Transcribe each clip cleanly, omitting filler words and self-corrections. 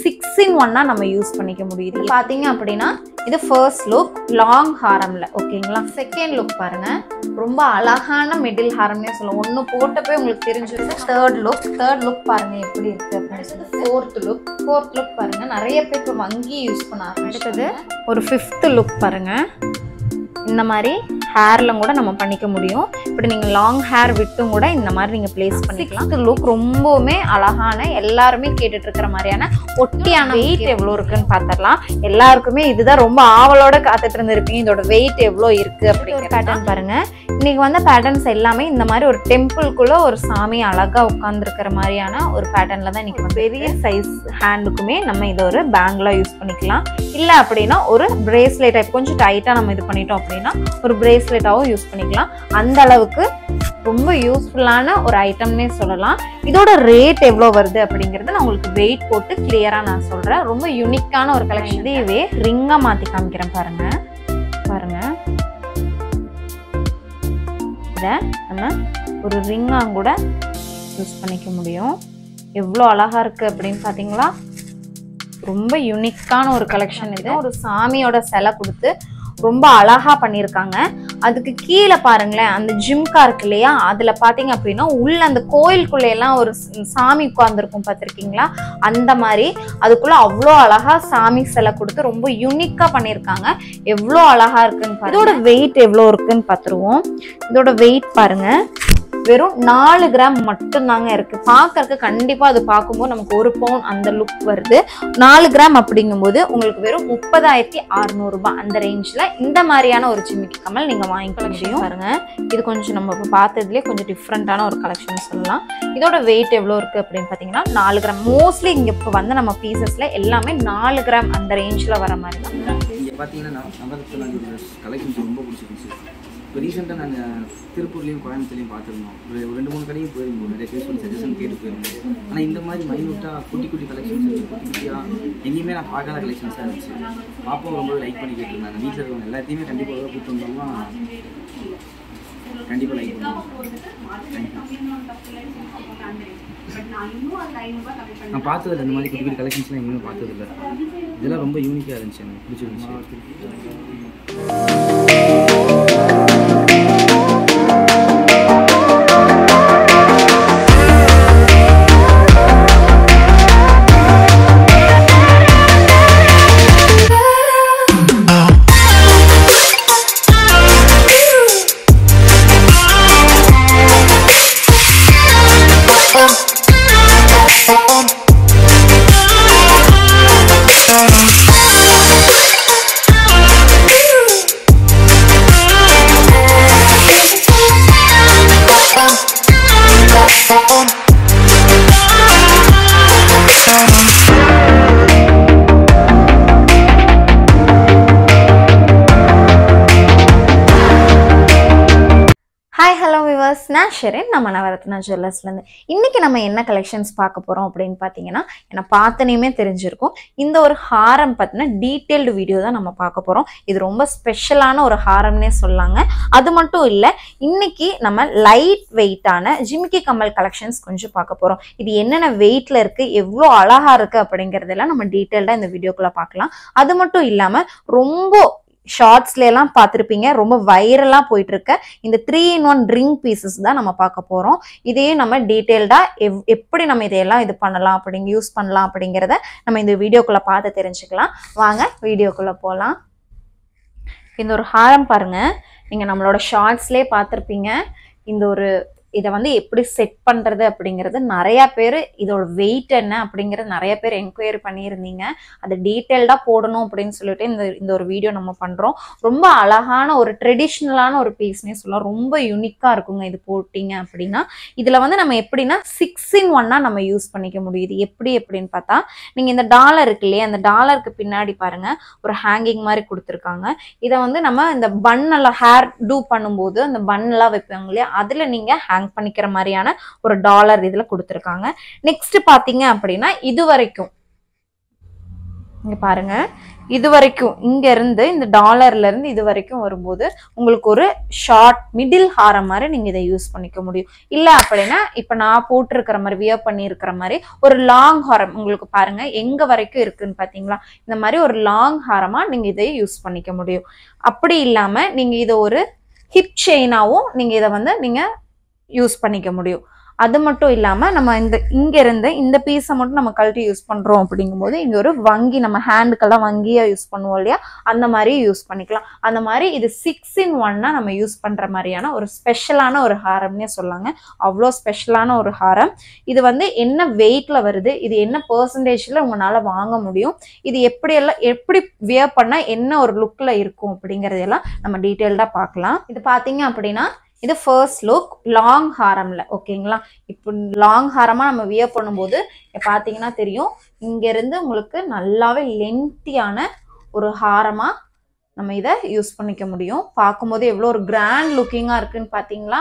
6 in 1 நம்ம use பண்ணிக்க முடியுது. பாத்தீங்க அப்படின்னா இது ஃபர்ஸ்ட் லுக் லாங் ஹாரம்ல ஓகேங்களா. செகண்ட் லுக் பாருங்க, ரொம்ப அழகான மிடில் ஹாரம்னே சொல்லுவோம். ஒன்று போட்டப்பே உங்களுக்கு தெரிஞ்சிருக்கு. தேர்ட் லுக் பாருங்க எப்படி இருக்கு அப்படின்னு சொல்லி. ஃபோர்த் லுக் பாருங்க, நிறைய பேர் இப்போ வங்கி யூஸ் பண்ண ஆரம்பிச்சது. ஒரு ஃபிஃப்த் லுக் பாருங்க, இந்த மாதிரி ஹேர்ல கூட நம்ம பண்ணிக்க முடியும். இப்படி நீங்க லாங் ஹேர் விட்டும் கூட இந்த மாதிரி நீங்க பிளேஸ் பண்ணிக்கலாம். இந்த லுக் ரொம்பவுமே அழகான, எல்லாருமே கேட்டுட்டு இருக்கிற மாதிரியான ஒட்டியான. வெயிட் எவ்வளவு இருக்குன்னு பாத்திரலாம். எல்லாருக்குமே இதுதான் ரொம்ப ஆவலோட காத்துட்டு இருந்திருப்பீங்க, இதோட வெயிட் எவ்வளவு இருக்கு அப்படிங்கிற பேட்டர்ன் பாருங்க. இன்னைக்கு வந்த பேட்டர்ன்ஸ் எல்லாமே இந்த மாதிரி ஒரு டெம்பிள்குள்ள ஒரு சாமி அழகா உட்கார்ந்து இருக்கிற மாதிரியான ஒரு பேட்டர்ன்ல தான் இன்னைக்கு வந்து. பெரிய சைஸ் ஹேண்டுக்குமே நம்ம இதை ஒரு பேங்கிளா யூஸ் பண்ணிக்கலாம். இல்ல அப்படின்னா ஒரு பிரேஸ்லெட் டைப் கொஞ்சம் டைட்டா நம்ம இது பண்ணிட்டோம் அப்படின்னா ஒரு பிரேஸ்லெட்டாவும் யூஸ் பண்ணிக்கலாம். அந்த அளவுக்கு ரொம்ப யூஸ்ஃபுல்லான ஒரு ஐட்டம்னே சொல்லலாம். இதோட ரேட் எவ்வளவு வருது அப்படிங்கறது நான் உங்களுக்கு வெயிட் போட்டு கிளியரா நான் சொல்றேன். ரொம்ப யூனிக்கான ஒரு கலெக்ஷன். இதுவே ரிங்கா மாத்தி காமிக்கிறேன் பாருங்க. இதை நம்ம ஒரு ரிங்கா கூட யூஸ் பண்ணிக்க முடியும். எவ்வளோ அழகா இருக்கு அப்படின்னு பாத்தீங்களா. ரொம்ப யூனிக்கான ஒரு கலெக்ஷன். இது ஒரு சாமியோட சிலை கொடுத்து ரொம்ப அழகா பண்ணியிருக்காங்க. அதுக்கு கீழே பாருங்களேன், அந்த ஜிம்கா இருக்கு இல்லையா, அதுல பாத்தீங்க அப்படின்னா உள்ள அந்த கோயிலுக்குள்ள எல்லாம் ஒரு சாமி உட்கார்ந்துருக்கும் பார்த்திருக்கீங்களா, அந்த மாதிரி அதுக்குள்ள அவ்வளோ அழகா சாமி சிலை கொடுத்து ரொம்ப யூனிக்கா பண்ணியிருக்காங்க. எவ்வளோ அழகா இருக்குன்னு பாருங்க. இதோட வெயிட் எவ்வளோ இருக்குன்னு பார்த்துருவோம். இதோட வெயிட் பாருங்க, வெறும் 4 கிராம் மட்டும்தாங்க இருக்கு. பார்க்கறதுக்கு கண்டிப்பா அது பார்க்கும்போது நமக்கு 1 பவுன் அந்த லுக் வருது. 4 கிராம் அப்படிங்கும்போது உங்களுக்கு வெறும் 30,600 ரூபாய் அந்த ரேஞ்ச்ல இந்த மாதிரியான ஒரு ஜிமிக்கி கமல் நீங்க வாங்கிக்க முடியும். பாருங்க, இது கொஞ்சம் நம்ம பார்த்ததுலேயே கொஞ்சம் டிஃப்ரெண்டான ஒரு கலெக்ஷன் சொல்லலாம். இதோட வெயிட் எவ்வளோ இருக்கு அப்படின்னு பார்த்தீங்கன்னா 4 கிராம். மோஸ்ட்லி இங்க இப்போ வந்து நம்ம பீசஸ்ல எல்லாமே 4 கிராம் அந்த ரேஞ்ச்ல வர மாதிரி தான். பார்த்தீங்கன்னா கலெக்ஷன்ஸ் ரொம்ப பிடிச்சிருந்துச்சு. இப்போ ரீசெண்டாக நாங்கள் திருப்பூர்லேயும் கோயம்புத்தூர்லையும் பார்த்துருந்தோம். ஒரு 2-3 கடையும் போயிருந்தோம். நிறைய பேர் சொல்லி சஜஷன் கேட்டு போயிருந்தோம். ஆனால் இந்த மாதிரி மைனூட்டாக குட்டி கலெக்ஷன்ஸ் குட்டியாக எங்கேயுமே நான் பார்க்காத கலெக்ஷன்ஸாக இருந்துச்சு. பாப்பாவும் ரொம்ப லைக் பண்ணி கேட்டிருந்தாங்க. வீட்டில் இருக்கவங்க எல்லாத்தையுமே கண்டிப்பாக கூப்பிட்டு வந்தோம்னா கண்டிப்பாக லைக் பண்ணுவோம். நான் பார்த்ததில்ல, இந்த மாதிரி குட்டி கலெக்ஷன்ஸ்லாம் எங்கேயுமே பார்த்ததில்லை. இதெல்லாம் ரொம்ப யூனிக்காக இருந்துச்சு, எனக்கு பிடிச்சிருந்துச்சு. நான் ஷெரின், நம்ம நவரத்னா ஜுவல்லர்ஸ்லேருந்து. இன்னைக்கு நம்ம என்ன கலெக்ஷன்ஸ் பார்க்க போகிறோம் அப்படின்னு பார்த்தீங்கன்னா, என்ன பார்த்தனையுமே தெரிஞ்சிருக்கும். இந்த ஒரு ஹாரம் பற்றின டீட்டெயில்டு வீடியோ தான் நம்ம பார்க்க போகிறோம். இது ரொம்ப ஸ்பெஷலான ஒரு ஹாரம்னே சொல்லாங்க. அது மட்டும் இல்லை, இன்னைக்கு நம்ம லைட் வெயிட்டான ஜிமிக்கி கமல் கலெக்ஷன்ஸ் கொஞ்சம் பார்க்க போகிறோம். இது என்னென்ன வெயிட்டில் இருக்குது, எவ்வளோ அழகாக இருக்குது அப்படிங்கிறதெல்லாம் நம்ம டீட்டெயில்டாக இந்த வீடியோக்குள்ளே பார்க்கலாம். அது மட்டும் இல்லாமல் ரொம்ப ஷார்ட்ஸ்ல எல்லாம் பார்த்துருப்பீங்க, ரொம்ப வைரலா போயிட்டு இருக்க இந்த 3-in-1 ரிங் பீசஸ் தான் நம்ம பார்க்க போறோம். இதையும் நம்ம டீட்டெயில்டா எப்படி நம்ம இதையெல்லாம் இது பண்ணலாம் யூஸ் பண்ணலாம் அப்படிங்கிறத நம்ம இந்த வீடியோக்குள்ள பார்த்து தெரிஞ்சுக்கலாம். வாங்க வீடியோக்குள்ள போகலாம். இந்த ஒரு ஹாரம் பாருங்க, நீங்க நம்மளோட ஷார்ட்ஸ்லேயே பார்த்துருப்பீங்க. இந்த ஒரு இதை வந்து எப்படி செட் பண்றது அப்படிங்கிறது நிறைய பேர், இதோட வெயிட் என்ன அப்படிங்கிறது நிறைய பேர் என்கொயரி பண்ணியிருந்தீங்க. அதை டீட்டெயில்டா போடணும் அப்படின்னு சொல்லிட்டு இந்த ஒரு வீடியோ நம்ம பண்றோம். ரொம்ப அழகான ஒரு ட்ரெடிஷ்னலான ஒரு பீஸ்னே சொல்லலாம். ரொம்ப யூனிக்கா இருக்குங்க இது போட்டீங்க அப்படின்னா. இதுல வந்து நம்ம எப்படின்னா 6-in-1 நம்ம யூஸ் பண்ணிக்க முடியுது. எப்படின்னு பார்த்தா, நீங்க இந்த டாலர் இருக்கு இல்லையா, அந்த டாலருக்கு பின்னாடி பாருங்க ஒரு ஹேங்கிங் மாதிரி கொடுத்துருக்காங்க. இதை வந்து நம்ம இந்த பன்னெல்லாம் ஹேர் டூ பண்ணும்போது அந்த பன்னெல்லாம் வைப்பாங்க இல்லையா, அதுல நீங்க ஹேங் பண்ணிக்கிற மாதிரியான ஒரு டாலர் இதுல கொடுத்துருக்காங்க. நெக்ஸ்ட் பாத்தீங்க அப்படின்னா, இது வரைக்கும் இங்க பாருங்க, இது வரைக்கும் இங்க இருந்து இந்த டாலர்ல இருந்து இது வரைக்கும் வரும்போது உங்களுக்கு ஒரு ஷார்ட் மிடில் ஹாரம் மாதிரி நீங்க இதை யூஸ் பண்ணிக்க முடியும். இல்ல அப்படின்னா இப்ப நான் போட்டிருக்கிற மாதிரி வியர் பண்ணி இருக்கிற மாதிரி ஒரு லாங் ஹாரம் உங்களுக்கு பாருங்க எங்க வரைக்கும் இருக்குன்னு பாத்தீங்களா, இந்த மாதிரி ஒரு லாங் ஹாரமா நீங்க இதை யூஸ் பண்ணிக்க முடியும். அப்படி இல்லாம நீங்க இதை ஒரு ஹிப் செயினாவும் நீங்க இதை வந்து நீங்க யூஸ் பண்ணிக்க முடியும். அது மட்டும் இல்லாம நம்ம இங்க இருந்து இந்த பீஸை மட்டும் நம்ம கழட்டி யூஸ் பண்றோம் அப்படிங்கும்போது இங்க ஒரு வங்கி, நம்ம ஹேண்டுக்கெல்லாம் வங்கியா யூஸ் பண்ணுவோம் இல்லையா, அந்த மாதிரி யூஸ் பண்ணிக்கலாம். அந்த மாதிரி இது 6 in 1 நம்ம யூஸ் பண்ற மாதிரியான ஒரு ஸ்பெஷலான ஒரு ஹாரம்னே சொல்லாங்க. அவ்வளோ ஸ்பெஷலான ஒரு ஹாரம். இது வந்து என்ன வெயிட்ல வருது, இது என்ன பெர்சன்டேஜ்ல உங்களால வாங்க முடியும், இது எப்படி வியர் பண்ணா என்ன ஒரு லுக்ல இருக்கும் அப்படிங்கறதெல்லாம் நம்ம டீட்டெயில்டா பார்க்கலாம். இது பாத்தீங்க அப்படின்னா இது ஃபர்ஸ்ட் லுக் லாங் ஹாரம்ல. ஓகேங்களா, இப்போ லாங் ஹாரமா நம்ம வியர் பண்ணும்போது பாத்தீங்கன்னா தெரியும், இங்க இருந்து உங்களுக்கு நல்லாவே லென்த்தியான ஒரு ஹாரமா நம்ம இதை யூஸ் பண்ணிக்க முடியும். பார்க்கும்போது எவ்வளோ ஒரு கிராண்ட் லுக்கிங்கா இருக்குன்னு பாத்தீங்களா,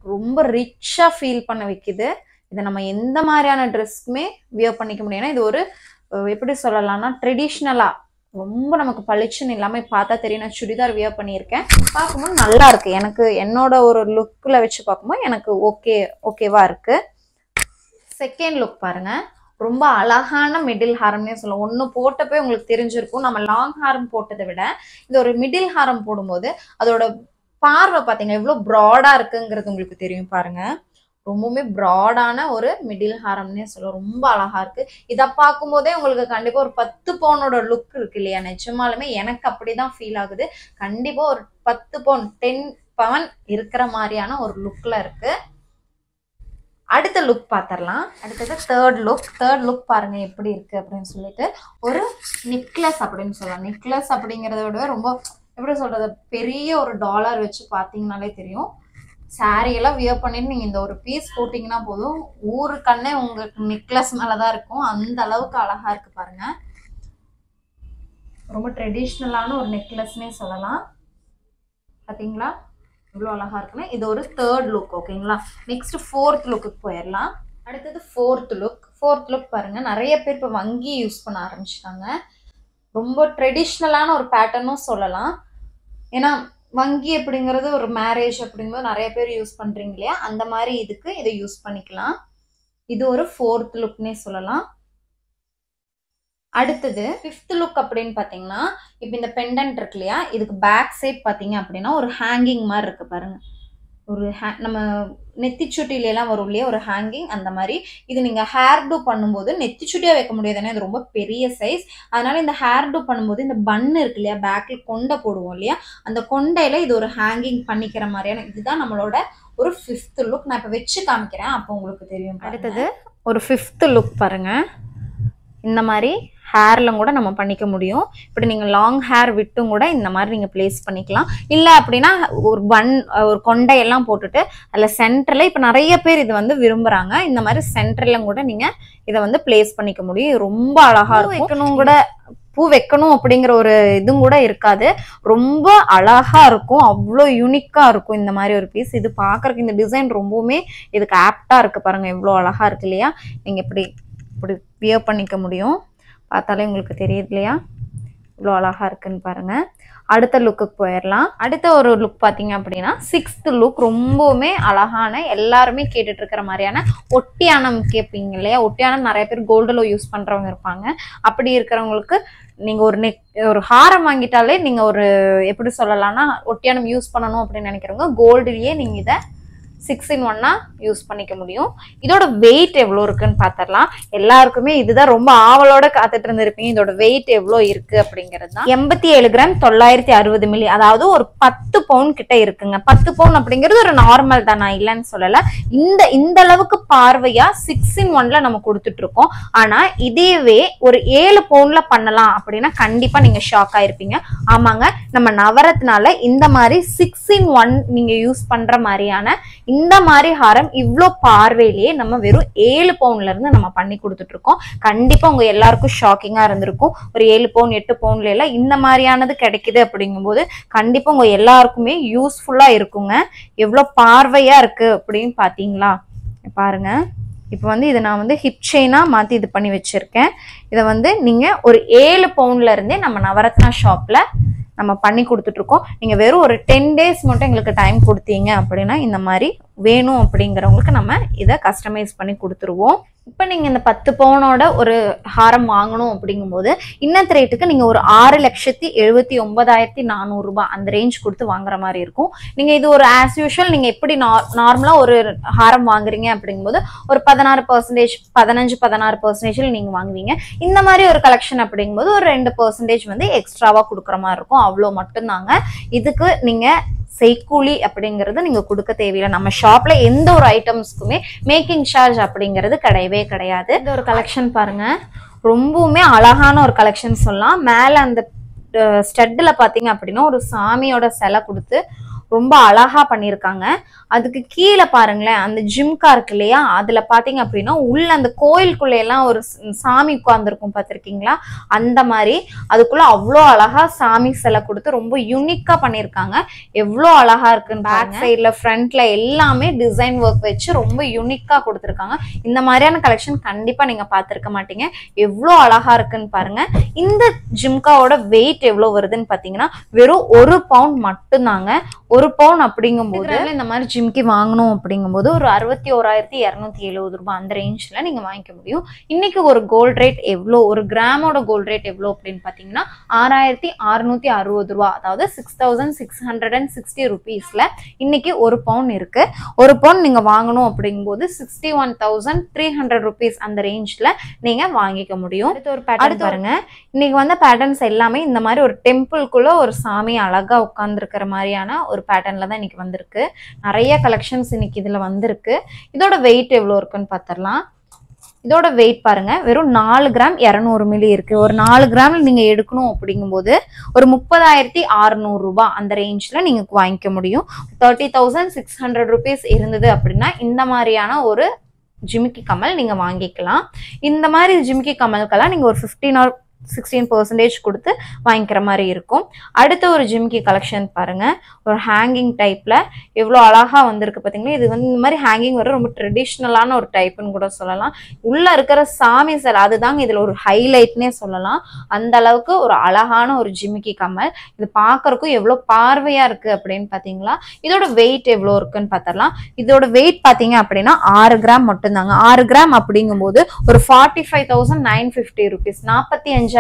ரொம்ப ரிச்சா ஃபீல் பண்ண வைக்குது. இதை நம்ம எந்த மாதிரியான ட்ரெஸ்க்குமே வியர் பண்ணிக்க முடியும்னா இது ஒரு எப்படி சொல்லலாம்னா ட்ரெடிஷ்னலா ரொம்ப நமக்கு பளிச்சுன்னு இல்லாம பார்த்தா தெரியும். நான் சுடிதார் வியர் பண்ணியிருக்கேன், பார்க்கும்போது நல்லா இருக்கு. எனக்கு என்னோட ஒரு லுக்ல வச்சு பார்க்கும்போது எனக்கு ஓகேவா இருக்கு. செகண்ட் லுக் பாருங்க, ரொம்ப அழகான மிடில் ஹாரம்னே சொல்லலாம். ஒன்று போட்டப்போ உங்களுக்கு தெரிஞ்சிருக்கும், நம்ம லாங் ஹாரம் போட்டதை விட இந்த ஒரு மிடில் ஹாரம் போடும்போது அதோட பார்வை பார்த்தீங்கன்னா எவ்வளோ ப்ராடா இருக்குங்கிறது உங்களுக்கு தெரியும். பாருங்க, ரொம்பவுமே ப்ராடான ஒரு மிடில் ஹாரம்னே சொல்லுவோம். ரொம்ப அழகா இருக்கு. இதை பார்க்கும் போதே உங்களுக்கு கண்டிப்பா ஒரு 10 பவுனோட லுக் இருக்கு இல்லையா, நிஜமாலுமே எனக்கு அப்படிதான் ஃபீல் ஆகுது. கண்டிப்பா ஒரு 10 பவுன் 10 பவுன் இருக்கிற மாதிரியான ஒரு லுக்ல இருக்கு. அடுத்த லுக் பார்த்துடலாம். அடுத்தது தேர்ட் லுக் பாருங்க எப்படி இருக்கு அப்படின்னு சொல்லிட்டு ஒரு நெக்லஸ் அப்படின்னு சொல்லலாம். நெக்லஸ் அப்படிங்கிறத விட ரொம்ப எப்படி சொல்றது, பெரிய ஒரு டாலர் வச்சு பார்த்தீங்கன்னாலே தெரியும். சாரி எல்லாம் வியர் பண்ணிட்டு நீங்க இந்த ஒரு பீஸ் போட்டீங்கன்னா போதும், ஊரு கண்ணே உங்களுக்கு நெக்லஸ் மேலதான் இருக்கும். அந்த அளவுக்கு அழகா இருக்கு பாருங்க. ரொம்ப ட்ரெடிஷ்னலான ஒரு நெக்லஸ்னே சொல்லலாம். பாத்தீங்களா இவ்வளவு அழகா இருக்குன்னு. இது ஒரு தேர்ட் லுக். ஓகேங்களா, நெக்ஸ்ட் ஃபோர்த் லுக்கு போயிடலாம். அடுத்தது ஃபோர்த் லுக் பாருங்க, நிறைய பேர் இப்போ வங்கி யூஸ் பண்ண ஆரம்பிச்சிட்டாங்க. ரொம்ப ட்ரெடிஷ்னலான ஒரு பேட்டர்னும் சொல்லலாம். ஏன்னா வங்கி அப்படிங்கிறது ஒரு மேரேஜ் அப்படிங்கும்போது நிறைய பேர் யூஸ் பண்றீங்க இல்லையா, அந்த மாதிரி இதுக்கு இதை யூஸ் பண்ணிக்கலாம். இது ஒரு ஃபோர்த் லுக்னே சொல்லலாம். அடுத்தது ஃபிஃப்த் லுக் அப்படின்னு பாத்தீங்கன்னா, இப்போ இந்த பெண்டன்ட் இருக்கு இல்லையா, இதுக்கு பேக் சைட் பாத்தீங்க அப்படின்னா ஒரு ஹேங்கிங் மாதிரி இருக்கு பாருங்க. ஒரு நம்ம நெத்திச்சுட்டில எல்லாம் வரும் இல்லையா ஒரு ஹேங்கிங், அந்த மாதிரி. இது நீங்க ஹேர் டூ பண்ணும்போது நெத்திச்சுட்டியா வைக்க முடியாது, ஏன்னா இது ரொம்ப பெரிய சைஸ். அதனால இந்த ஹேர் டூ பண்ணும்போது இந்த பன்னு இருக்கு இல்லையா, பேக்ல கொண்டை போடுவோம் இல்லையா, அந்த கொண்டையில இது ஒரு ஹேங்கிங் பண்ணிக்கிற மாதிரியான இதுதான் நம்மளோட ஒரு ஃபிஃப்த் லுக். நான் இப்ப வச்சு காமிக்கிறேன், அப்போ உங்களுக்கு தெரியும். அடுத்தது ஒரு ஃபிஃப்த் லுக் பாருங்க, இந்த மாதிரி ஹேர்ல கூட நம்ம பண்ணிக்க முடியும். இப்படி நீங்க லாங் ஹேர் விட்டும் கூட இந்த மாதிரி நீங்க பிளேஸ் பண்ணிக்கலாம். இல்ல அப்படின்னா ஒரு கொண்டையெல்லாம் போட்டுட்டு அதுல சென்டர்ல இப்ப நிறைய பேர் இது வந்து விரும்புறாங்க, இந்த மாதிரி சென்டர்ல கூட நீங்க இதை வந்து பிளேஸ் பண்ணிக்க முடியும். ரொம்ப அழகா இருக்கும். கூட பூ வைக்கணும் அப்படிங்கிற ஒரு இதுவும் கூட இருக்காது, ரொம்ப அழகா இருக்கும். அவ்வளோ யூனிக்கா இருக்கும் இந்த மாதிரி ஒரு பீஸ். இது பாக்குறதுக்கு இந்த டிசைன் ரொம்பவுமே இதுக்கு ஆப்டா இருக்கு பாருங்க, எவ்வளோ அழகா இருக்கு இல்லையா. நீங்க இப்படி வியர் பண்ணிக்க முடியும். பார்த்தாலே உங்களுக்கு தெரியுது இல்லையா இவ்வளோ அழகா இருக்குன்னு பாருங்க. அடுத்த லுக்குக்கு போயிடலாம். அடுத்த ஒரு லுக் பார்த்தீங்க அப்படின்னா 6th லுக் ரொம்பவுமே அழகான, எல்லாருமே கேட்டுட்டு இருக்கிற மாதிரியான ஒட்டியானம் கேட்பீங்க இல்லையா. ஒட்டியானம் நிறைய பேர் கோல்டுல யூஸ் பண்றவங்க இருப்பாங்க. அப்படி இருக்கிறவங்களுக்கு நீங்க ஒரு ஹாரம் வாங்கிட்டாலே நீங்க ஒரு எப்படி சொல்லலாம்னா ஒட்டியானம் யூஸ் பண்ணணும் அப்படின்னு நினைக்கிறவங்க கோல்டுலயே நீங்க இதை 6 in 1 யூஸ் பண்ணிக்க முடியும். இதோட வெயிட் எவ்வளவு இருக்குன்னு பாத்திரலாம். எல்லாருக்குமே இதுதான் ரொம்ப ஆவலோட காத்துட்டு இருந்திருப்பீங்க, இதோட வெயிட் எவ்வளவு இருக்கு அப்படிங்கிறது தான். 87 கிராம் 960 மில்லி, அதாவது ஒரு 10 பவுன் கிட்ட இருக்குங்க. 10 பவுன் அப்படிங்கிறது ஒரு நார்மல் தான், நான் இல்லைன்னு சொல்லல. இந்த அளவுக்கு பார்வையா 6 in 1 நம்ம கொடுத்துட்டு இருக்கோம். ஆனா இதேவே ஒரு 7 பவுன்ல பண்ணலாம் அப்படின்னா கண்டிப்பா நீங்க ஷாக் ஆயிருப்பீங்க. ஆமாங்க, நம்ம நவரத்னால இந்த மாதிரி 6 in 1 நீங்க யூஸ் பண்ற மாதிரியான இந்த மாதிரி ஹாரம் இவ்ளோ பார்வையிலேயே நம்ம வெறும் 7 பவுன்ல இருந்து நம்ம பண்ணி கொடுத்துட்டு இருக்கோம். கண்டிப்பா உங்க எல்லாருக்கும் ஷாக்கிங்கா இருந்திருக்கும். ஒரு 7 பவுன் 8 பவுன்ல எல்லாம் இந்த மாதிரியானது கிடைக்குது அப்படிங்கும்போது கண்டிப்பா உங்க எல்லாருக்குமே யூஸ்ஃபுல்லா இருக்குங்க. எவ்வளவு பார்வையா இருக்கு அப்படின்னு பாத்தீங்களா பாருங்க. இப்போ வந்து இதை நான் வந்து ஹிப் செயினாக மாற்றி இது பண்ணி வச்சுருக்கேன். இதை வந்து நீங்கள் ஒரு 7 பவுண்ட்ல இருந்தே நம்ம நவரத்னா ஷாப்பில் நம்ம பண்ணி கொடுத்துட்ருக்கோம். நீங்கள் வெறும் ஒரு 10 days மட்டும் எங்களுக்கு டைம் கொடுத்தீங்க அப்படின்னா இந்த மாதிரி வேணும் அப்படிங்கிறவங்களுக்கு நம்ம இதை கஸ்டமைஸ் பண்ணி கொடுத்துருவோம். இப்போ நீங்கள் இந்த 10 பவுனோட ஒரு ஹாரம் வாங்கணும் அப்படிங்கும்போது இன்னத்து ரேட்டுக்கு நீங்கள் ஒரு 6,79,400 ரூபாய் அந்த ரேஞ்ச் கொடுத்து வாங்குற மாதிரி இருக்கும். நீங்கள் இது ஒரு ஆஸ் யூஷுவல் நீங்கள் எப்படி நார்மலாக ஒரு ஹாரம் வாங்குறீங்க அப்படிங்கும்போது ஒரு 16%, 15-16% நீங்கள் வாங்குவீங்க. இந்த மாதிரி ஒரு கலெக்ஷன் அப்படிங்கும்போது ஒரு 2% வந்து எக்ஸ்ட்ராவாக கொடுக்குற மாதிரி இருக்கும். அவ்வளோ மட்டும்தாங்க. இதுக்கு நீங்கள் செய்கூலி அப்படிங்கிறது நீங்க கொடுக்க தேவையில்லை. நம்ம ஷாப்ல எந்த ஒரு ஐட்டம்ஸ்க்குமே மேக்கிங் சார்ஜ் அப்படிங்கிறது கிடையவே கிடையாது. இந்த ஒரு கலெக்ஷன் பாருங்க, ரொம்பவுமே அழகான ஒரு கலெக்ஷன் சொல்லலாம். மேல அந்த ஸ்டட்ல பாத்தீங்க அப்படின்னா ஒரு சாமியோட சிலை கொடுத்து ரொம்ப அழகா பண்ணியிருக்காங்க. அதுக்கு கீழே பாருங்களேன், அந்த ஜிம்கா இருக்கு இல்லையா, அதுல பாத்தீங்க அப்படின்னா உள்ள அந்த கோயிலுக்குள்ள எல்லாம் ஒரு சாமி உட்கார்ந்துருக்கும் பார்த்திருக்கீங்களா, அந்த மாதிரி அதுக்குள்ள அவ்வளோ அழகா சாமி சிலை கொடுத்து ரொம்ப யூனிக்கா பண்ணியிருக்காங்க. எவ்வளோ அழகா இருக்குன்னு பேக் சைட்ல ஃப்ரண்ட்ல எல்லாமே டிசைன் ஒர்க் வச்சு ரொம்ப யூனிக்கா கொடுத்துருக்காங்க. இந்த மாதிரியான கலெக்ஷன் கண்டிப்பா நீங்க பார்த்திருக்க மாட்டீங்க. எவ்வளோ அழகா இருக்குன்னு பாருங்க. இந்த ஜிம்காவோட வெயிட் எவ்வளவு வருதுன்னு பாத்தீங்கன்னா வெறும் 1 பவுண்ட் மட்டும்தாங்க. 1 பவுண்ட் அப்படிங்கும்போது இந்த மாதிரி ஜிம்கி வாங்கணும் அப்படிங்கும்போது ஒரு 61,270 ரூபாய் அந்த ரேஞ்ச்ல நீங்க வாங்கிக்க முடியும். இன்னைக்கு ஒரு கோல்ட் ரேட் எவ்வளோ, ஒரு கிராமோட கோல்ட் ரேட் எவ்வளோ அப்படின்னு பாத்தீங்கன்னா 6,660 ரூபாய், அதாவது 6,660 ருபீஸ்ல இன்னைக்கு 1 பவுண்ட் இருக்கு. 1 பவுண்ட் நீங்க வாங்கணும் அப்படிங்கும்போது 61,300 ருபீஸ் அந்த ரேஞ்ச்ல நீங்க வாங்கிக்க முடியும். அடுத்த ஒரு பேட்டர்ன் பாருங்க. இன்னைக்கு வந்த பேட்டர்ன்ஸ் எல்லாமே இந்த மாதிரி ஒரு டெம்பிள்குள்ள ஒரு சாமி அழகா உட்கார்ந்து இருக்கிற மாதிரியான ஒரு பேட்டர்ன்ல தான் இன்னைக்கு வந்திருக்கு. நிறைய கலெக்ஷன்ஸ் இன்னைக்கு இதுல வந்திருக்கு. இதோட வெயிட் எவ்வளவு இருக்குன்னு பாத்திரலாம். இதோட வெயிட் பாருங்க, வெறும் 4 கிராம் 200 மில்லி இருக்கு. ஒரு 4 கிராம்ல நீங்க எடுக்கணும் அப்படிங்கும்போது ஒரு 30,600 ரூபாய் அந்த ரேஞ்ச்ல நீங்க வாங்கிக்க முடியும். 30,600 ருபீஸ் இருந்தது அப்படின்னா இந்த மாதிரியான ஒரு ஜிமிக்கி கமல் நீங்க வாங்கிக்கலாம். இந்த மாதிரி ஜிமிக்கி கமலுக்கெல்லாம் நீங்க ஒரு 15 or 16% கொடுத்து வாங்கிக்கிற மாதிரி இருக்கும். அடுத்த ஒரு ஜிமிக்கி கலெக்ஷன் பாருங்க, ஒரு ஹேங்கிங் டைப்ல எவ்வளோ அழகா வந்திருக்கு பாத்தீங்கன்னா. இது வந்து இந்த மாதிரி ஹேங்கிங் வர ரொம்ப ட்ரெடிஷ்னலான ஒரு டைப்னு கூட சொல்லலாம். உள்ள இருக்கிற சாமி சிலை அதுதாங்க இதுல ஒரு ஹைலைட்னே சொல்லலாம். அந்த அளவுக்கு ஒரு அழகான ஒரு ஜிமிக்கி கமல். இது பாக்குறதுக்கும் எவ்வளோ பார்வையா இருக்கு அப்படின்னு பாத்தீங்களா. இதோட வெயிட் எவ்வளோ இருக்குன்னு பாத்திரலாம். இதோட வெயிட் பாத்தீங்க அப்படின்னா 6 கிராம் மட்டும்தாங்க. 6 கிராம் அப்படிங்கும்போது ஒரு 45,950 ருபீஸ், 45,950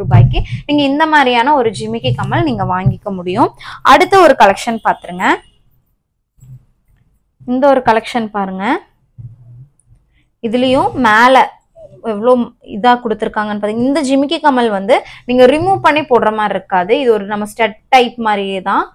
ரூபாய்க்கு நீங்க இந்த மாதிரியான ஒரு ஜிமிக்கி கமல் நீங்க வாங்கிக்க முடியும். அடுத்த ஒரு கலெக்ஷன் பாத்துருங்க. இந்த ஒரு கலெக்ஷன் பாருங்க. இதுலயும் மேல எவ்வளோ இதா கொடுத்துருக்காங்கன்னு பாத்தீங்க. இந்த ஜிமிக்கி கமல் வந்து நீங்க ரிமூவ் பண்ணி போடுற மாதிரி இருக்காது. இது ஒரு நம்ம ஸ்டட் டைப் மாதிரியே தான்.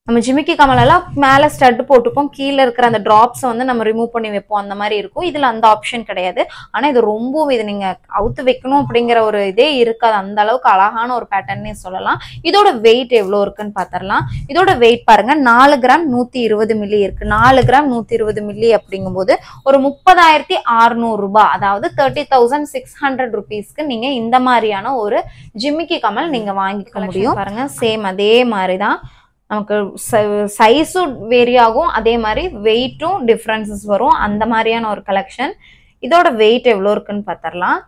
நம்ம ஜிமிக்கி கமல் எல்லாம் மேல ஸ்டட் போட்டுப்போம், கீழே இருக்கிற அந்த டிராப்ஸ் வந்து நம்ம ரிமூவ் பண்ணி வைப்போம், அந்த மாதிரி இருக்கும். இதுல அந்த ஆப்ஷன் கிடையாது. ஆனா இது ரொம்ப இது நீங்க அவுத்து வைக்கணும் அப்படிங்கிற ஒரு இதே இருக்காது. அந்த அளவுக்கு அழகான ஒரு பேட்டர்னே சொல்லலாம். இதோட வெயிட் எவ்வளவு இருக்குன்னு பாத்திரலாம். இதோட வெயிட் பாருங்க, 4 கிராம் 120 மில்லி இருக்கு. 4 கிராம் 120 மில்லி அப்படிங்கும்போது ஒரு 30,600 ரூபாய், அதாவது 30,600 ருபீஸ்க்கு நீங்க இந்த மாதிரியான ஒரு ஜிமிக்கி கமல் நீங்க வாங்கிக்க முடியும். பாருங்க, சேம் அதே மாதிரிதான். நமக்கு சைஸும் வேரி ஆகும், அதே மாதிரி வெயிட்டும் டிஃப்ரென்சஸ் வரும். அந்த மாதிரியான ஒரு கலெக்ஷன். இதோட வெயிட் எவ்வளோ இருக்குன்னு பாத்திரலாம்.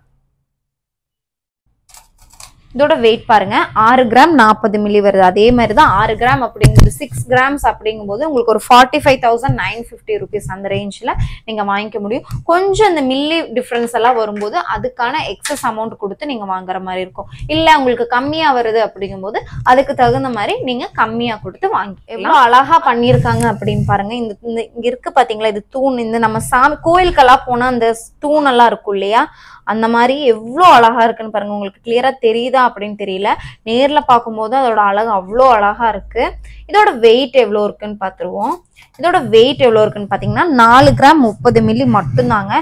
இதோட வெயிட் பாருங்க, 6 கிராம் 40 மில்லி வருது. அதே மாதிரி தான் 6 கிராம் அப்படிங்கும்போது 6 கிராம்ஸ் அப்படிங்கும்போது உங்களுக்கு ஒரு 45,950 ருபீஸ் அந்த ரேஞ்சில் நீங்க வாங்கிக்க முடியும். கொஞ்சம் இந்த மில்லி டிஃப்ரென்ஸ் எல்லாம் வரும்போது அதுக்கான எக்ஸஸ் அமௌண்ட் கொடுத்து நீங்க வாங்குற மாதிரி இருக்கும். இல்லை உங்களுக்கு கம்மியா வருது அப்படிங்கும்போது அதுக்கு தகுந்த மாதிரி நீங்க கம்மியா கொடுத்து வாங்கி. எவ்வளவு அழகா பண்ணியிருக்காங்க அப்படின்னு பாருங்க. இந்த இங்க இருக்கு பாத்தீங்களா, இது தூண். இந்த நம்ம சாமி கோயிலுக்கெல்லாம் போனா அந்த தூணெல்லாம் இருக்கும் இல்லையா, அந்த மாதிரி எவ்வளோ அழகா இருக்குன்னு பாருங்க. உங்களுக்கு கிளியரா தெரியுதா அப்படின்னு தெரியல, நேர்ல பார்க்கும்போது அதோட அழகு அவ்வளோ அழகா இருக்கு. இதோட வெயிட் எவ்வளோ இருக்குன்னு பார்த்துருவோம். இதோட வெயிட் எவ்வளோ இருக்குன்னு பார்த்தீங்கன்னா 4 கிராம் 30 மில்லி மட்டும்தாங்க.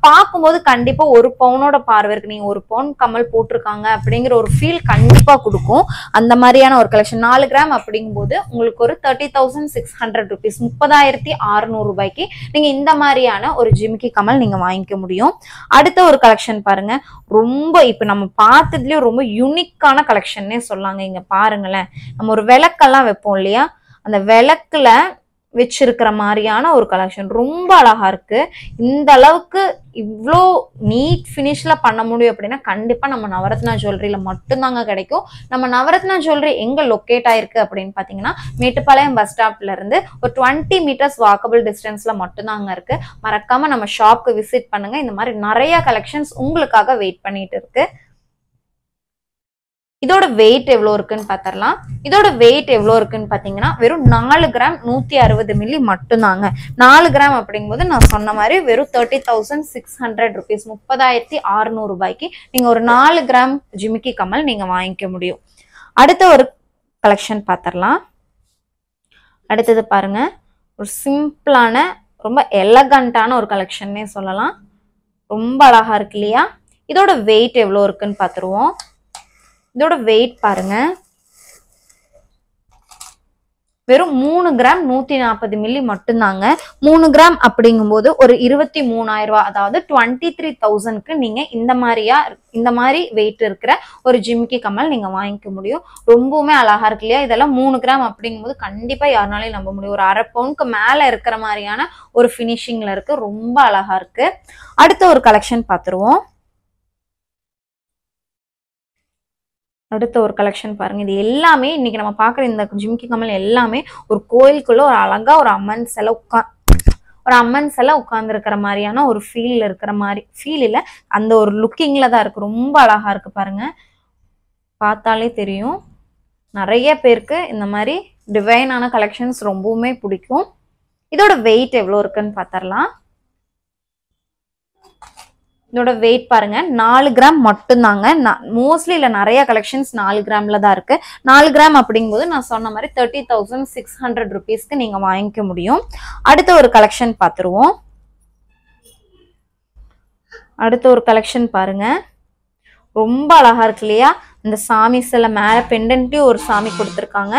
பார்க்கும்போது கண்டிப்பா 1 பவுனோட பார்வை இருக்கு. நீங்க 1 பவுன் கமல் போட்டிருக்காங்க அப்படிங்கிற ஒரு ஃபீல் கண்டிப்பா கொடுக்கும். அந்த மாதிரியான ஒரு கலெக்ஷன். 4 கிராம் அப்படிங்கும்போது உங்களுக்கு ஒரு 30,600 ருபீஸ், 30,600 ரூபாய்க்கு நீங்க இந்த மாதிரியான ஒரு ஜிமிக்கி கமல் நீங்க வாங்கிக்க முடியும். அடுத்த ஒரு கலெக்ஷன் பாருங்க. ரொம்ப இப்ப நம்ம பார்த்ததுலயே ரொம்ப யூனிக்கான கலெக்ஷன்னே சொல்லாங்க. இங்க பாருங்களேன், நம்ம ஒரு விளக்கெல்லாம் வைப்போம் இல்லையா, அந்த விளக்குல வச்சிருக்கிற மாதிரியான ஒரு கலெக்ஷன். ரொம்ப அழகா இருக்கு. இந்த அளவுக்கு இவ்வளோ நீட் ஃபினிஷ்ல பண்ண முடியும் அப்படின்னா கண்டிப்பா நம்ம நவரத்னா ஜுவல்லரியில மட்டும்தாங்க கிடைக்கும். நம்ம நவரத்னா ஜுவல்லரி எங்க லொக்கேட் ஆயிருக்கு அப்படின்னு பாத்தீங்கன்னா மேட்டுப்பாளையம் பஸ் ஸ்டாப்ல இருந்து ஒரு 20 மீட்டர்ஸ் வாக்கபிள் டிஸ்டன்ஸ்ல மட்டும்தாங்க இருக்கு. மறக்காம நம்ம ஷாப்க்கு விசிட் பண்ணுங்க. இந்த மாதிரி நிறைய கலெக்ஷன்ஸ் உங்களுக்காக வெயிட் பண்ணிட்டு இருக்கு. இதோட வெயிட் எவ்வளோ இருக்குன்னு பார்த்தரலாம். இதோட வெயிட் எவ்வளோ இருக்குன்னு பார்த்தீங்கன்னா வெறும் 4 கிராம் 160 மில்லி மட்டும்தாங்க. 4 கிராம் அப்படிங்கும்போது நான் சொன்ன மாதிரி வெறும் 30,600 ருபீஸ், 30,600 ரூபாய்க்கு நீங்க ஒரு 4 கிராம் ஜிமிக்கி கமல் நீங்க வாங்கிக்க முடியும். அடுத்த ஒரு கலெக்ஷன் பார்த்தரலாம். அடுத்தது பாருங்க, ஒரு சிம்பிளான ரொம்ப எலகண்டான ஒரு கலெக்ஷன்னே சொல்லலாம். ரொம்ப அழகா இருக்கு இல்லையா? இதோட வெயிட் எவ்வளோ இருக்குன்னு பார்த்துருவோம். இதோட வெயிட் பாருங்க, வெறும் 3 கிராம் 140 மில்லி மட்டும்தாங்க. 3 கிராம் அப்படிங்கும்போது ஒரு 23,000 ரூபாய், அதாவது 23,000க்கு நீங்க இந்த மாதிரி வெயிட் இருக்கிற ஒரு ஜிமிக்கி கமல் நீங்க வாங்கிக்க முடியும். ரொம்பவுமே அழகா இருக்கு இல்லையா? இதெல்லாம் 3 கிராம் அப்படிங்கும்போது கண்டிப்பா யாருனாலையும் நம்ப முடியும். ஒரு 1/2 பவுனுக்கு மேல இருக்கிற மாதிரியான ஒரு பினிஷிங்ல இருக்கு. ரொம்ப அழகா இருக்கு. அடுத்த ஒரு கலெக்ஷன் பார்த்துருவோம். அடுத்த ஒரு கலெக்ஷன் பாருங்க. இது எல்லாமே இன்னைக்கு நம்ம பாக்குற இந்த ஜிமிக்கி கமல் எல்லாமே ஒரு கோயிலுக்குள்ள ஒரு அழகா ஒரு அம்மன் சிலை உட்கார்ந்து இருக்கிற மாதிரியான ஒரு ஃபீல் இருக்கிற மாதிரி, ஃபீல் இல்ல, அந்த ஒரு லுக்கிங்ல தான் இருக்கு. ரொம்ப அழகா இருக்கு பாருங்க, பார்த்தாலே தெரியும். நிறைய பேருக்கு இந்த மாதிரி டிவைனான கலெக்ஷன்ஸ் ரொம்பவுமே பிடிக்கும். இதோட வெயிட் எவ்வளவு இருக்குன்னு பார்த்தரலாம். இதோட வெயிட் பாருங்க, 4 கிராம் மட்டும்தாங்க. மோஸ்ட்லி இல்ல நிறைய கலெக்ஷன்ஸ் 4 கிராம்ல தான் இருக்கு. 4 கிராம் அப்படிங்கும்போது நான் சொன்ன மாதிரி 30,600 ருபீஸ்க்கு நீங்க வாங்கிக்க முடியும். அடுத்த ஒரு கலெக்ஷன் பார்த்துருவோம். அடுத்த ஒரு கலெக்ஷன் பாருங்க, ரொம்ப அழகா இருக்கு இல்லையா? இந்த சாமி சில மேல பெண்டன்ட்லயும் ஒரு சாமி கொடுத்துருக்காங்க.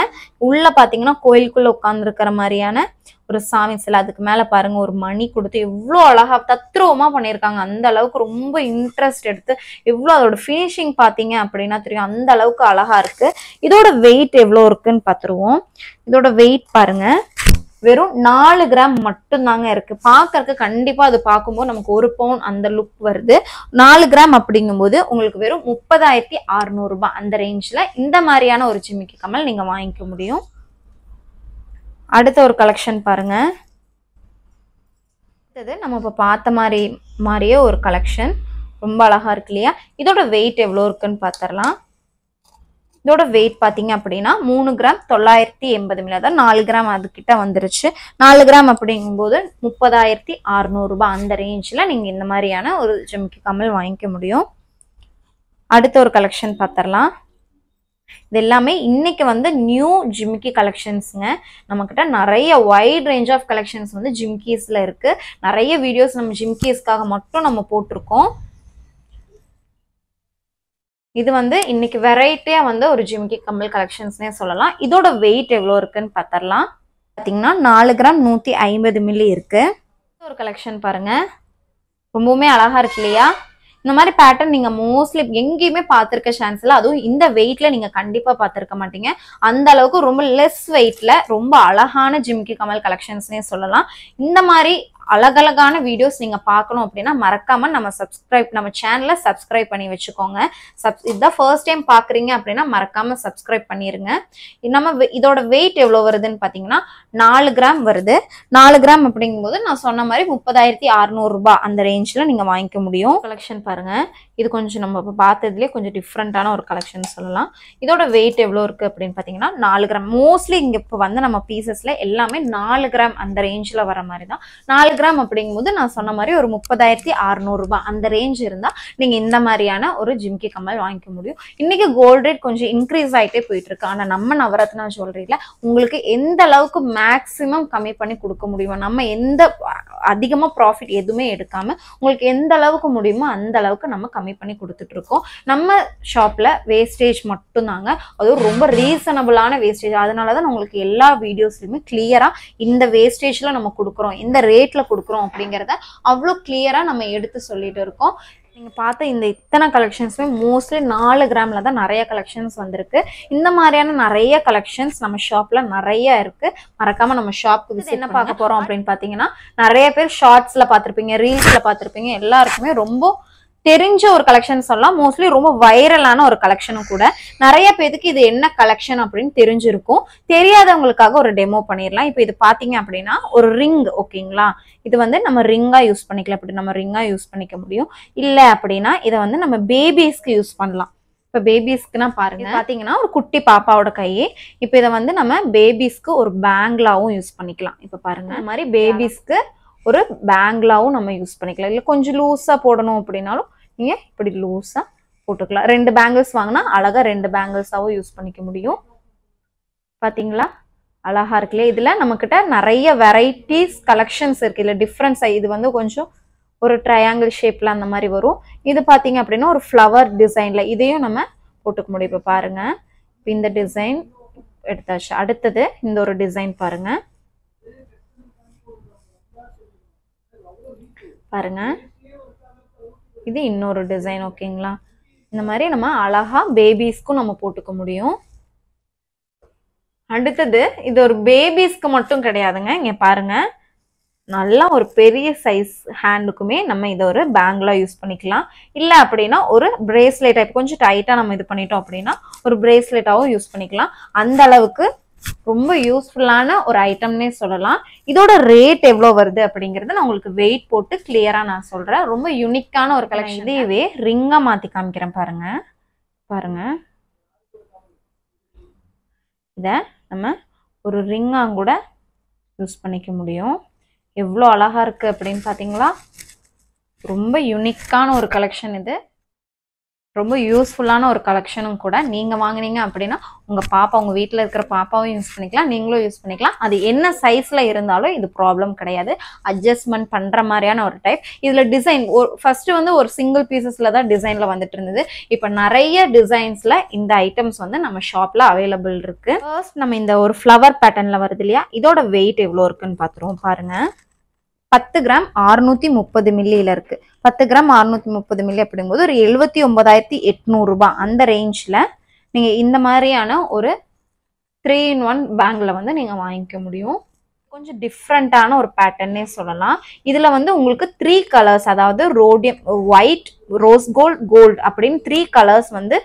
உள்ள பாத்தீங்கன்னா கோயிலுக்குள்ள உட்கார்ந்து இருக்கிற மாதிரியான ஒரு சாமி சிலை. அதுக்கு மேல பாருங்க ஒரு மணி கொடுத்து எவ்வளவு அழகா தத்ரூபமா பண்ணியிருக்காங்க. அந்த அளவுக்கு ரொம்ப இன்ட்ரெஸ்ட் எடுத்து எவ்வளவு அதோட ஃபினிஷிங் பாத்தீங்க அப்படின்னா தெரியும், அந்த அளவுக்கு அழகா இருக்கு. இதோட வெயிட் எவ்வளவு இருக்குன்னு பாத்துருவோம். இதோட வெயிட் பாருங்க, வெறும் 4 கிராம் மட்டும்தாங்க இருக்கு. பாக்கறதுக்கு கண்டிப்பா அது பார்க்கும்போது நமக்கு 1 பவுன் அந்த லுக் வருது. 4 கிராம் அப்படிங்கும்போது உங்களுக்கு வெறும் 30,600 ரூபாய் அந்த ரேஞ்ச்ல இந்த மாதிரியான ஒரு ஜிமிக்கி கமல் நீங்க வாங்கிக்க முடியும். அடுத்த ஒரு கலெக்ஷன் பாருங்க. அடுத்தது நம்ம இப்ப பார்த்த மாதிரியே ஒரு கலெக்ஷன், ரொம்ப அழகா இருக்கு இல்லையா? இதோட வெயிட் எவ்வளவு இருக்குன்னு பார்த்தரலாம். இதோட வெயிட் பாத்தீங்க அப்படின்னா 3 கிராம் 980 மில்லி, அதாவது 4 கிராம் அது கிட்ட வந்துருச்சு. 4 கிராம் அப்படிங்கும்போது 30,600 ரூபாய் அந்த ரேஞ்ச்ல நீங்க இந்த மாதிரியான ஒரு ஜிமிக்கி கமல் வாங்கிக்க முடியும். அடுத்த ஒரு கலெக்ஷன் பார்த்தரலாம். இது எல்லாமே இன்னைக்கு வந்து நியூ ஜிமிக்கி கலெக்ஷன்ஸ்ங்க. நம்ம கிட்ட நிறைய வைட் ரேஞ்ச் ஆஃப் கலெக்ஷன்ஸ் வந்து ஜிமிக்கிஸ்ல இருக்கு. நிறைய வீடியோஸ் நம்ம ஜிமிக்கிஸ்க்காக மட்டும் நம்ம போட்டிருக்கோம். இது வந்து இன்னைக்கு வெரைட்டியா வந்து ஒரு ஜிமிக்கி கமல் கலெக்ஷன்ஸ்னே சொல்லலாம். இதோட வெயிட் எவ்வளவு இருக்குன்னு பார்த்தரலாம். பாத்தீங்கன்னா 4 கிராம் 150 மில்லி இருக்கு. ஒரு கலெக்ஷன் பாருங்க, ரொம்பவுமே அழகா இருக்கு இல்லையா? இந்த மாதிரி பேட்டர்ன் நீங்க மோஸ்ட்லி எங்கேயுமே பார்த்திருக்க சான்ஸ் இல்லை. அதுவும் இந்த வெயிட்ல நீங்க கண்டிப்பா பார்த்திருக்க மாட்டீங்க. அந்த அளவுக்கு ரொம்ப லெஸ் வெயிட்ல ரொம்ப அழகான ஜிமிக்கி கமல் கலெக்ஷன்ஸ்னே சொல்லலாம். இந்த மாதிரி அழகழகான வீடியோஸ் நீங்க பார்க்கணும் அப்படின்னா மறக்காம நம்ம சேனலை சப்ஸ்கிரைப் பண்ணி வச்சுக்கோங்க. இதுதான் ஃபர்ஸ்ட் டைம் பாக்குறீங்க அப்படின்னா மறக்காம சப்ஸ்கிரைப் பண்ணிருங்க. நம்ம இதோட வெயிட் எவ்வளவு வருதுன்னு பாத்தீங்கன்னா 4 கிராம் வருது. 4 கிராம் அப்படிங்கும்போது நான் சொன்ன மாதிரி 30,600 ரூபாய் அந்த ரேஞ்ச்ல நீங்க வாங்கிக்க முடியும். கலெக்ஷன் பாருங்க, இது கொஞ்சம் நம்ம பார்த்ததுலேயே கொஞ்சம் டிஃப்ரெண்டான ஒரு கலெக்ஷன் சொல்லலாம். இதோட வெயிட் எவ்வளவு இருக்கு அப்படின்னு பாத்தீங்கன்னா 4 கிராம். மோஸ்ட்லி இங்க இப்போ வந்து நம்ம பீசஸ்ல எல்லாமே 4 கிராம் அந்த ரேஞ்ச்ல வர மாதிரி தான். 4 கிராம் அப்படிங்கும்போது நான் சொன்ன மாதிரி ஒரு 30,600 ரூபாய் அந்த ரேஞ்ச் இருந்தா நீங்க இந்த மாதிரியான ஒரு ஜிமிக்கி கமல் வாங்கிக்க முடியும். இன்னைக்கு கோல்ட் ரேட் கொஞ்சம் இன்க்ரீஸ் ஆயிட்டே போயிட்டு இருக்கு. ஆனா நம்ம நவரத்னா ஜுவல்லரியில உங்களுக்கு எந்த அளவுக்கு மேக்சிமம் கம்மி பண்ணி கொடுக்க முடியுமோ, நம்ம எந்த அதிகமா ப்ராஃபிட் எதுவுமே எடுக்காம உங்களுக்கு எந்த அளவுக்கு முடியுமோ அந்த அளவுக்கு நம்ம கம்மி பண்ணி கொடுத்துட்டு இருக்கோம். நம்ம ஷாப்ல வேஸ்டேஜ் மட்டும் தாங்க, அதுவும் ரொம்ப ரீசனபிளான வேஸ்டேஜ். அதனாலதான் உங்களுக்கு எல்லா வீடியோஸ்லயுமே கிளியரா இந்த வேஸ்டேஜ்ல நம்ம கொடுக்குறோம், இந்த ரேட்ல கொடுக்குறோம் அப்படிங்கிறத அவ்வளோ கிளியரா நம்ம எடுத்து சொல்லிட்டு இருக்கோம். நீங்கள் பார்த்த இந்த இத்தனை கலெக்ஷன்ஸுமே மோஸ்ட்லி 4 கிராமில் தான் நிறைய கலெக்ஷன்ஸ் வந்திருக்கு. இந்த மாதிரியான நிறைய கலெக்ஷன்ஸ் நம்ம ஷாப்பில் நிறைய இருக்குது. மறக்காமல் நம்ம ஷாப்புக்கு விசிட் என்ன பார்க்க போகிறோம் அப்படின்னு பார்த்தீங்கன்னா, நிறைய பேர் ஷார்ட்ஸில் பார்த்துருப்பீங்க, ரீல்ஸில் பார்த்துருப்பீங்க, எல்லாருக்குமே ரொம்ப தெரிஞ்ச ஒரு கலெக்ஷன் சொல்லலாம். மோஸ்ட்லி ரொம்ப வைரலான ஒரு கலெக்ஷனும் கூட. நிறைய பேருக்கு இது என்ன கலெக்ஷன் அப்படின்னு தெரிஞ்சிருக்கும். தெரியாதவங்களுக்காக ஒரு டெமோ பண்ணிடலாம். இப்போ இது பார்த்தீங்க அப்படின்னா ஒரு ரிங், ஓகேங்களா? இது வந்து நம்ம ரிங்காக யூஸ் பண்ணிக்கலாம். இப்படி நம்ம ரிங்காக யூஸ் பண்ணிக்க முடியும். இல்லை அப்படின்னா இதை வந்து நம்ம பேபிஸ்க்கு யூஸ் பண்ணலாம். இப்போ பேபிஸ்க்குன்னா பாருங்க, பார்த்தீங்கன்னா ஒரு குட்டி பாப்பாவோட கையே. இப்போ இதை வந்து நம்ம பேபிஸ்க்கு ஒரு பேங்கிளாவும் யூஸ் பண்ணிக்கலாம். இப்போ பாருங்க, இந்த மாதிரி பேபிஸ்க்கு ஒரு பேங்கிளாவும் நம்ம யூஸ் பண்ணிக்கலாம். இல்லை கொஞ்சம் லூஸாக போடணும் அப்படின்னாலும் நீங்கள் இப்படி லூஸாக போட்டுக்கலாம். 2 பேங்கிள்ஸ் வாங்கினா அழகாக 2 பேங்கிள்ஸாகவும் யூஸ் பண்ணிக்க முடியும். பார்த்தீங்களா, அழகா இருக்குல்ல. இதில் நம்மக்கிட்ட நிறைய வெரைட்டிஸ் கலெக்ஷன்ஸ் இருக்குது. இல்லை டிஃப்ரென்ஸ், இது வந்து கொஞ்சம் ஒரு ட்ரையாங்கிள் ஷேப்பில் அந்த மாதிரி வரும். இது பார்த்தீங்க அப்படின்னா ஒரு ஃப்ளவர் டிசைனில் இதையும் நம்ம போட்டுக்க முடியும். இப்போ பாருங்கள், இப்போ இந்த டிசைன் எடுத்தாச்சு. அடுத்தது இந்த ஒரு டிசைன் பாருங்க, பாருங்க, இது இன்னொரு டிசைன், ஓகேங்களா? இந்த மாதிரி நம்ம அழகா பேபிஸ்க்கும் நம்ம போட்டுக்க முடியும். அடுத்தது இது ஒரு பேபிஸ்க்கு மட்டும் கிடையாதுங்க. இங்க பாருங்க, நல்லா ஒரு பெரிய சைஸ் ஹேண்டுக்குமே நம்ம இதை ஒரு பேங்கிளா யூஸ் பண்ணிக்கலாம். இல்லை அப்படின்னா ஒரு பிரேஸ்லெட் டைப் கொஞ்சம் டைட்டா நம்ம இது பண்ணிட்டோம் அப்படின்னா ஒரு பிரேஸ்லெட்டாவும் யூஸ் பண்ணிக்கலாம். அந்த அளவுக்கு ரொம்ப யூஸ்ஃபுல்லான ஒரு ஐட்டம்னே சொல்லலாம். இதோட ரேட் எவ்வளோ வருது அப்படிங்கறது நான் உங்களுக்கு வெயிட் போட்டு கிளியரா நான் சொல்றேன். ரொம்ப யூனிக்கான ஒரு கலெக்ஷன். இதையவே ரிங்கா மாத்தி காமிக்கிறேன் பாருங்க. பாருங்க, இத நம்ம ஒரு ரிங்கா கூட யூஸ் பண்ணிக்க முடியும். எவ்வளோ அழகா இருக்கு அப்படின்னு பாத்தீங்களா? ரொம்ப யூனிக்கான ஒரு கலெக்ஷன். இது ரொம்ப யூஸ்ஃபுல்லான ஒரு கலெக்ஷனும் கூட. நீங்க வாங்குனீங்க அப்படின்னா உங்க பாப்பா, உங்க வீட்டில் இருக்கிற பாப்பாவும் யூஸ் பண்ணிக்கலாம், நீங்களும் யூஸ் பண்ணிக்கலாம். அது என்ன சைஸ்ல இருந்தாலும் இது ப்ராப்ளம் கிடையாது. அட்ஜஸ்ட்மெண்ட் பண்ற மாதிரியான ஒரு டைப். இதுல டிசைன் ஃபர்ஸ்ட் வந்து ஒரு சிங்கிள் பீசஸ்ல தான் டிசைன்ல வந்துட்டு இருந்தது. இப்போ நிறைய டிசைன்ஸ்ல இந்த ஐட்டம்ஸ் வந்து நம்ம ஷாப்ல அவைலபிள் இருக்கு. ஃபர்ஸ்ட் நம்ம இந்த ஒரு ஃப்ளவர் பேட்டர்ன்ல வருது இல்லையா, இதோட வெயிட் எவ்வளோ இருக்குன்னு பாத்துருவோம். பாருங்க, 10 கிராம் 630 மில்லியில இருக்கு. 10 கிராம் 630 மில்லி அப்படிங்கும்போது ஒரு 79,800 ரூபாய் அந்த ரேஞ்ச்ல நீங்க இந்த மாதிரியான ஒரு 3-in-1 பேங்க்ல வந்து நீங்க வாங்கிக்க முடியும். கொஞ்சம் டிஃப்ரெண்டான ஒரு பேட்டர்னே சொல்லலாம். இதுல வந்து உங்களுக்கு 3 கலர்ஸ், அதாவது rhodium, white, rose gold, gold அப்படின்னு 3 கலர்ஸ் வந்து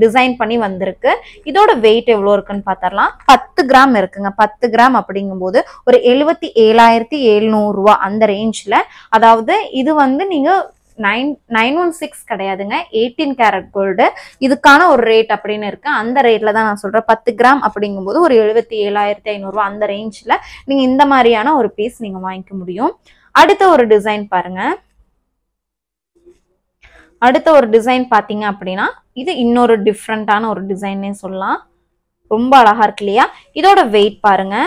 டிசைன் பண்ணி வந்திருக்கு. இதோட வெயிட் எவ்வளோ இருக்குன்னு பார்த்தரலாம். 10 கிராம் இருக்குங்க. 10 கிராம் அப்படிங்கும்போது ஒரு 77,700 ரூபாய் அந்த ரேஞ்ச்ல. அதாவது இது வந்து நீங்க 916 கிடையாதுங்க, 18 கேரட் கோல்டு. இதுக்கான ஒரு ரேட் அப்படின்னு இருக்கு. அந்த ரேட்ல தான் நான் சொல்றேன். 10 கிராம் அப்படிங்கும்போது ஒரு 77,500 ரூபாய் அந்த ரேஞ்ச்ல நீங்க இந்த மாதிரியான ஒரு பீஸ் நீங்க வாங்கிக்க முடியும். அடுத்த ஒரு டிசைன் பாருங்க. அடுத்த ஒரு டிசைன் பாத்தீங்க அப்படின்னா இது இன்னொரு டிஃப்ரெண்டான ஒரு டிசைன்னே சொல்லலாம். ரொம்ப அழகா இருக்கு இல்லையா? இதோட வெயிட் பாருங்க,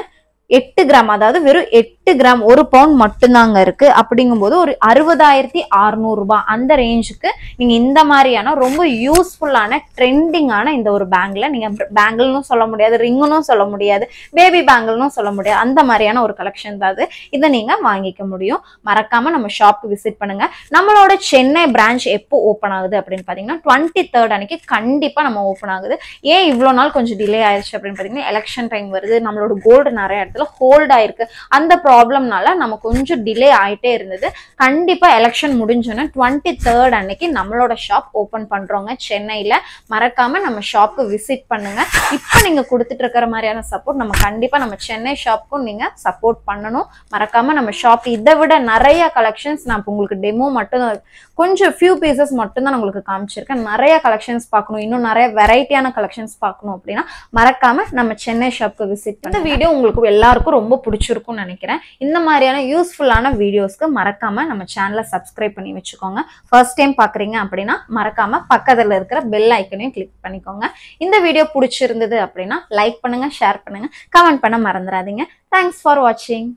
8 கிராம், அதாவது வெறும் 8 கிராம், 1 பவுண்ட் மட்டும்தாங்க இருக்கு. அப்படிங்கும்போது ஒரு 60,600 ரூபாய் அந்த ரேஞ்சுக்கு நீங்க இந்த மாதிரியான ரொம்ப யூஸ்ஃபுல்லான ட்ரெண்டிங்கான இந்த ஒரு பேங்கிள், நீங்க பேங்கிள்னு சொல்ல முடியாது, ரிங்குன்னு சொல்ல முடியாது, பேபி பேங்கிள்னு சொல்ல முடியாது, அந்த மாதிரியான ஒரு கலெக்ஷன் தான் அது. இதை நீங்க வாங்கிக்க முடியும். மறக்காம நம்ம ஷாப்க்கு விசிட் பண்ணுங்க. நம்மளோட சென்னை பிரான்ச் எப்போ ஓப்பன் ஆகுது அப்படின்னு பாத்தீங்கன்னா 23rd அன்னைக்கு கண்டிப்பா நம்ம ஓப்பன் ஆகுது. ஏன் இவ்வளவு நாள் கொஞ்சம் டிலே ஆயிடுச்சு அப்படின்னு பாத்தீங்கன்னா எலெக்ஷன் டைம் வருது, நம்மளோட கோல்டு நிறைய இடத்துல ஹோல்ட் ஆயிருக்கு. அந்த ப்ராப்ளம்னால நம்ம கொஞ்சம் டிலே ஆயிட்டே இருந்தது. கண்டிப்பா எலெக்ஷன் முடிஞ்சோன்னா 23rd அன்னைக்கு நம்மளோட ஷாப் ஓபன் பண்றோங்க சென்னையில. மறக்காம நம்ம ஷாப்க்கு விசிட் பண்ணுங்க. இப்போ நீங்க கொடுத்துட்டு இருக்கிற மாதிரியான சப்போர்ட் நம்ம கண்டிப்பா நம்ம சென்னை ஷாப்க்கும் நீங்க சப்போர்ட் பண்ணணும். மறக்காம நம்ம ஷாப் இதை விட நிறைய கலெக்ஷன்ஸ் நான் உங்களுக்கு டெமோ மட்டும் கொஞ்சம் ஃபியூ பீசஸ் மட்டும் தான் உங்களுக்கு காமிச்சிருக்கேன். நிறைய கலெக்ஷன்ஸ் பார்க்கணும், இன்னும் நிறைய வெரைட்டியான கலெக்ஷன்ஸ் பார்க்கணும் அப்படின்னா மறக்காம நம்ம சென்னை ஷாப்க்கு விசிட் பண்ணி. இந்த வீடியோ உங்களுக்கு எல்லாருக்கும் ரொம்ப பிடிச்சிருக்கும்னு நினைக்கிறேன். இந்த மாதிரியான யூஸ்ஃபுல்லான வீடியோஸ்க்கு மறக்காம நம்ம சேனலை சப்ஸ்கிரைப் பண்ணி வச்சுக்கோங்க. ஃபர்ஸ்ட் டைம் பாக்குறீங்க அப்படின்னா மறக்காம பக்கத்துல இருக்கிற பெல் ஐக்கனையும் கிளிக் பண்ணிக்கோங்க. இந்த வீடியோ பிடிச்சிருந்தது அப்படின்னா லைக் பண்ணுங்க, ஷேர் பண்ணுங்க, கமெண்ட் பண்ண மறந்துடாதீங்க. தேங்க்ஸ் ஃபார் வாட்சிங்.